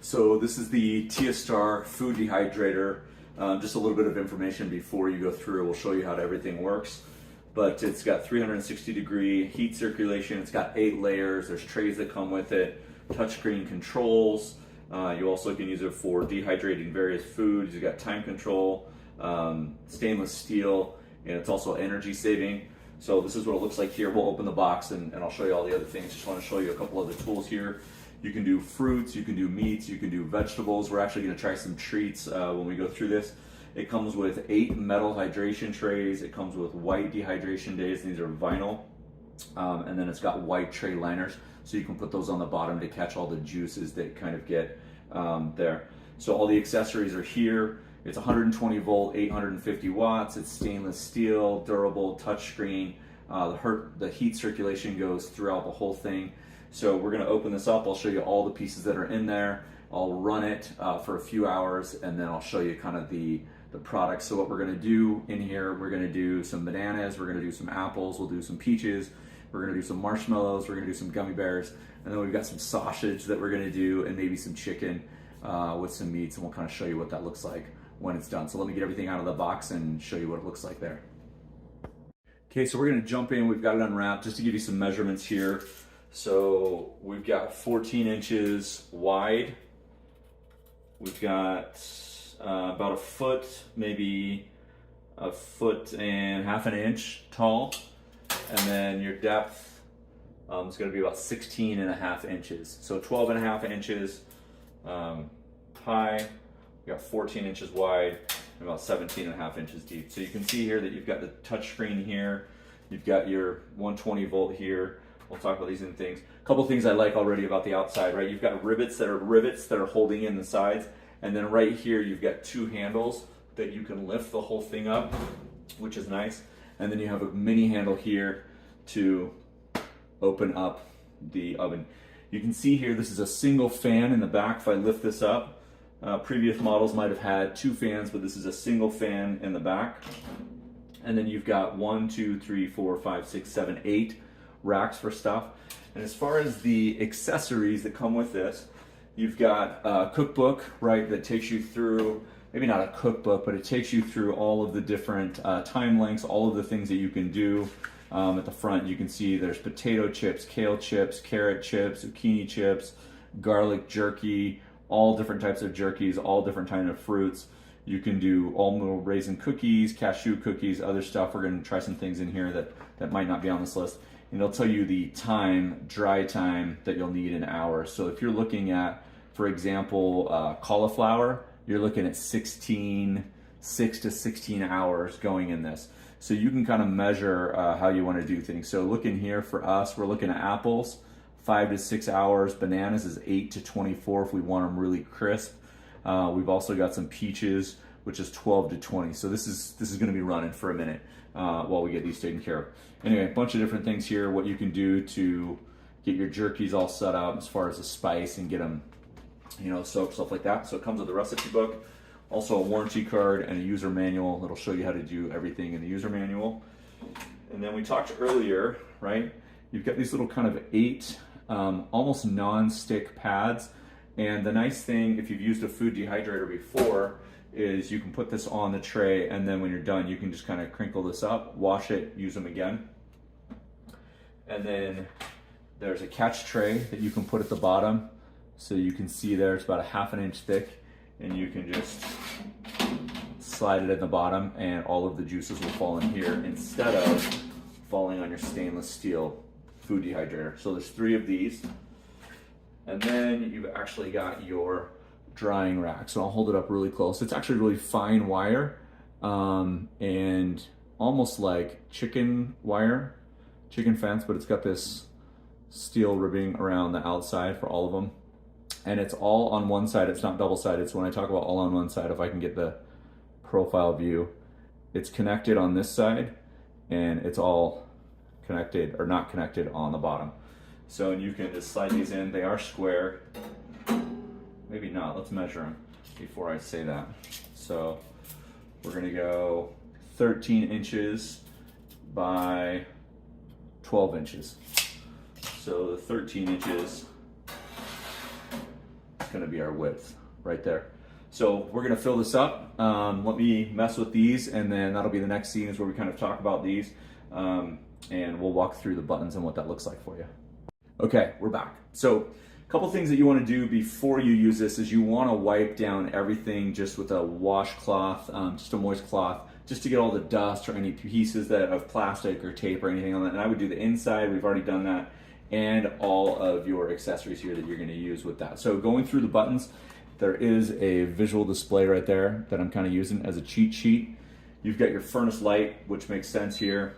So this is the Tiastar food dehydrator. Just a little bit of information before you go through. We'll show you how everything works. But it's got 360-degree heat circulation. It's got 8 layers. There's trays that come with it. Touchscreen controls. You also can use it for dehydrating various foods. You've got time control, stainless steel, and it's also energy saving. So this is what it looks like here. We'll open the box and I'll show you all the other things. Just want to show you a couple other tools here. You can do fruits, you can do meats, you can do vegetables. We're actually going to try some treats when we go through this. It comes with 8 metal hydration trays. It comes with white dehydration days. These are vinyl. And then it's got white tray liners, so you can put those on the bottom to catch all the juices that kind of get there. So all the accessories are here. It's 120 volt, 850 watts. It's stainless steel, durable, touchscreen. The heat circulation goes throughout the whole thing. So we're going to open this up. I'll show you all the pieces that are in there. I'll run it for a few hours, and then I'll show you kind of the products. So what we're going to do in here, we're going to do some bananas, we're going to do some apples, we'll do some peaches, we're going to do some marshmallows, we're going to do some gummy bears, and then we've got some sausage that we're going to do, and maybe some chicken with some meats, and we'll kind of show you what that looks like when it's done. So let me get everything out of the box and show you what it looks like there. Okay, so we're going to jump in. We've got it unwrapped just to give you some measurements here. So we've got 14 inches wide. We've got about a foot, maybe a foot and half an inch tall. And then your depth is going to be about 16 and a half inches. So 12 and a half inches high. We've got 14 inches wide and about 17 and a half inches deep. So you can see here that you've got the touch screen here. You've got your 120 volt here. We'll talk about these and things. A couple things I like already about the outside, right? You've got rivets that are holding in the sides. And then right here, you've got 2 handles that you can lift the whole thing up, which is nice. And then you have a mini handle here to open up the oven. You can see here, this is a single fan in the back. If I lift this up, previous models might have had 2 fans, but this is a single fan in the back. And then you've got 1, 2, 3, 4, 5, 6, 7, 8 racks for stuff. And as far as the accessories that come with this, you've got a cookbook, right, that takes you through, maybe not a cookbook, but it takes you through all of the different time lengths, all of the things that you can do. At the front, you can see there's potato chips, kale chips, carrot chips, zucchini chips, garlic jerky, all different types of jerkies, all different kinds of fruits. You can do almond raisin cookies, cashew cookies, other stuff. We're going to try some things in here that might not be on this list. And it'll tell you the dry time that you'll need in hours. So if you're looking at, for example, cauliflower, you're looking at 6 to 16 hours going in this. So you can kind of measure how you want to do things. So look in here for us, we're looking at apples, 5 to 6 hours. Bananas is 8 to 24 if we want them really crisp. We've also got some peaches, which is 12 to 20. So this is going to be running for a minute while we get these taken care of. Anyway, a bunch of different things here, what you can do to get your jerkies all set up as far as the spice and get them, soaked, stuff like that. So it comes with a recipe book, also a warranty card and a user manual that'll show you how to do everything in the user manual. And then we talked earlier, right? You've got these little kind of 8 almost non-stick pads. And the nice thing, if you've used a food dehydrator before, is you can put this on the tray, and then when you're done, you can just kind of crinkle this up, wash it, use them again. And then there's a catch tray that you can put at the bottom. So you can see there, it's about a ½ inch thick, and you can just slide it in the bottom, and all of the juices will fall in here instead of falling on your stainless steel food dehydrator. So there's 3 of these. And then you've actually got your drying rack. So I'll hold it up really close. It's actually really fine wire and almost like chicken fence, but it's got this steel ribbing around the outside for all of them. And it's all on one side. It's not double-sided. So when I talk about all on one side, if I can get the profile view, it's connected on this side and it's all connected or not connected on the bottom. So you can just slide these in. They are square. Maybe not. Let's measure them before I say that. So we're going to go 13 inches by 12 inches. So the 13 inches gonna be our width right there. So we're gonna fill this up. Let me mess with these, and then that'll be the next scene is where we kind of talk about these. And we'll walk through the buttons and what that looks like for you. Okay, we're back. So a couple things that you want to do before you use this is you want to wipe down everything just with a washcloth, just a moist cloth, just to get all the dust or any pieces of plastic or tape or anything on that. And I would do the inside, we've already done that, and all of your accessories here that you're going to use with that. So going through the buttons, there is a visual display right there that I'm kind of using as a cheat sheet. You've got your furnace light, which makes sense here.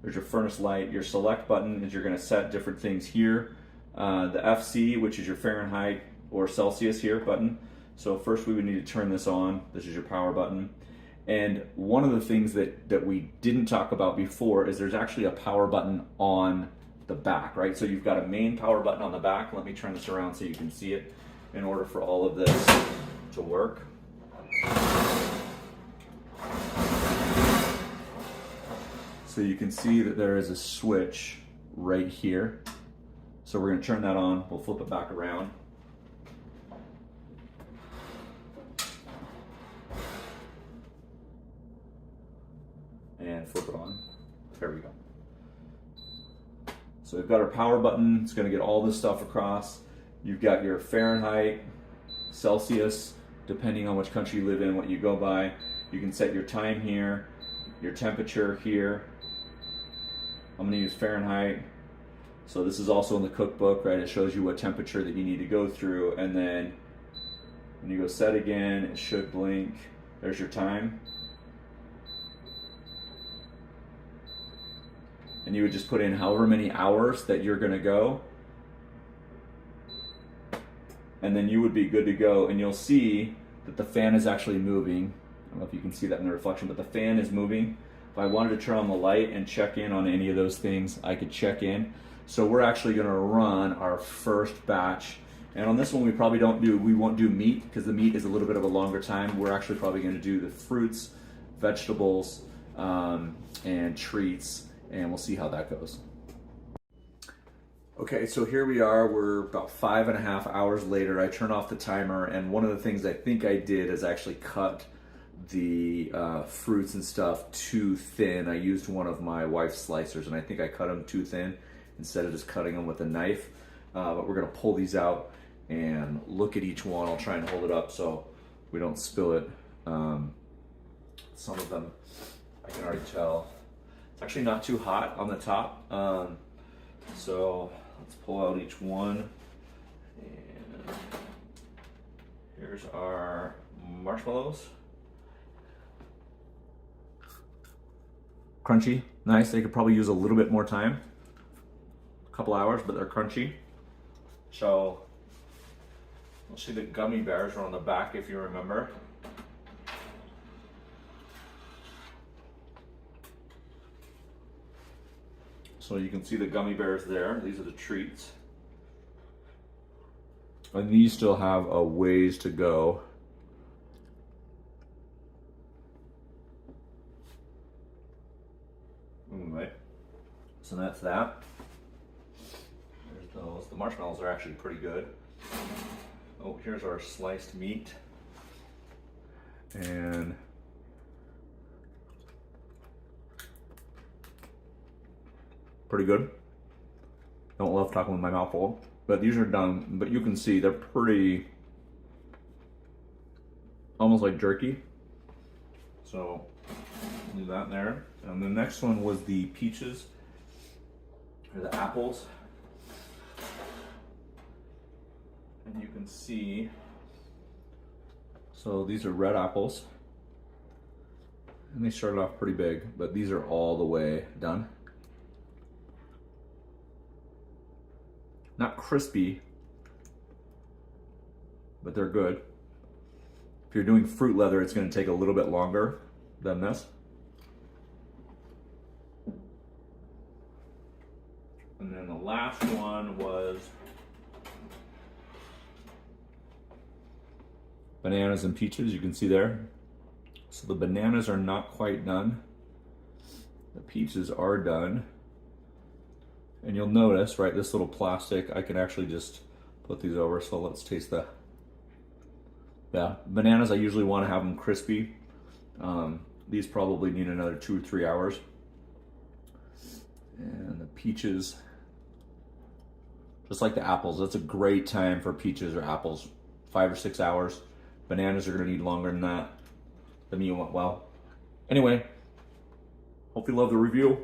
There's your furnace light. Your select button is you're going to set different things here. The FC, which is your Fahrenheit or Celsius here button. So first we would need to turn this on. This is your power button. And one of the things that we didn't talk about before is there's actually a power button on the back, right? So you've got a main power button on the back. Let me turn this around so you can see it in order for all of this to work. So you can see that there is a switch right here. So we're going to turn that on. We'll flip it back around. And flip it on. There we go. So we've got our power button. It's going to get all this stuff across. You've got your Fahrenheit, Celsius, depending on which country you live in, what you go by. You can set your time here, your temperature here. I'm going to use Fahrenheit. So this is also in the cookbook, right? It shows you what temperature that you need to go through. And then when you go set again, it should blink. There's your time. And you would just put in however many hours that you're going to go. And then you would be good to go. And you'll see that the fan is actually moving. I don't know if you can see that in the reflection, but the fan is moving. If I wanted to turn on the light and check in on any of those things, I could check in. So we're actually going to run our first batch. And on this one, we won't do meat because the meat is a little bit of a longer time. We're actually probably going to do the fruits, vegetables, and treats, and we'll see how that goes. Okay, so here we are. We're about 5.5 hours later. I turned off the timer, and one of the things I think I did is actually cut the fruits and stuff too thin. I used one of my wife's slicers, and I think I cut them too thin instead of just cutting them with a knife. But we're gonna pull these out and look at each one. I'll try and hold it up so we don't spill it. Some of them I can already tell. It's actually not too hot on the top. So let's pull out each one. And here's our marshmallows. Crunchy, nice. They could probably use a little bit more time. A couple hours, but they're crunchy. So, you'll see the gummy bears are on the back if you remember. So you can see the gummy bears there. These are the treats. And these still have a ways to go. Right. So that's that. There's those. The marshmallows are actually pretty good. Oh, here's our sliced meat. And pretty good. Don't love talking with my mouth full, but these are done. But you can see they're pretty, almost like jerky. So leave that there. And the next one was the peaches, or the apples. And you can see, so these are red apples. And they started off pretty big, but these are all the way done. Not crispy, but they're good. If you're doing fruit leather, it's going to take a little bit longer than this. And then the last one was bananas and peaches, you can see there. So the bananas are not quite done. The peaches are done. And you'll notice, right, this little plastic, I can actually just put these over, so let's taste the, yeah, bananas. I usually want to have them crispy. These probably need another 2 or 3 hours. And the peaches, just like the apples, that's a great time for peaches or apples. 5 or 6 hours. Bananas are gonna need longer than that. The meal went well. Anyway, hope you love the review.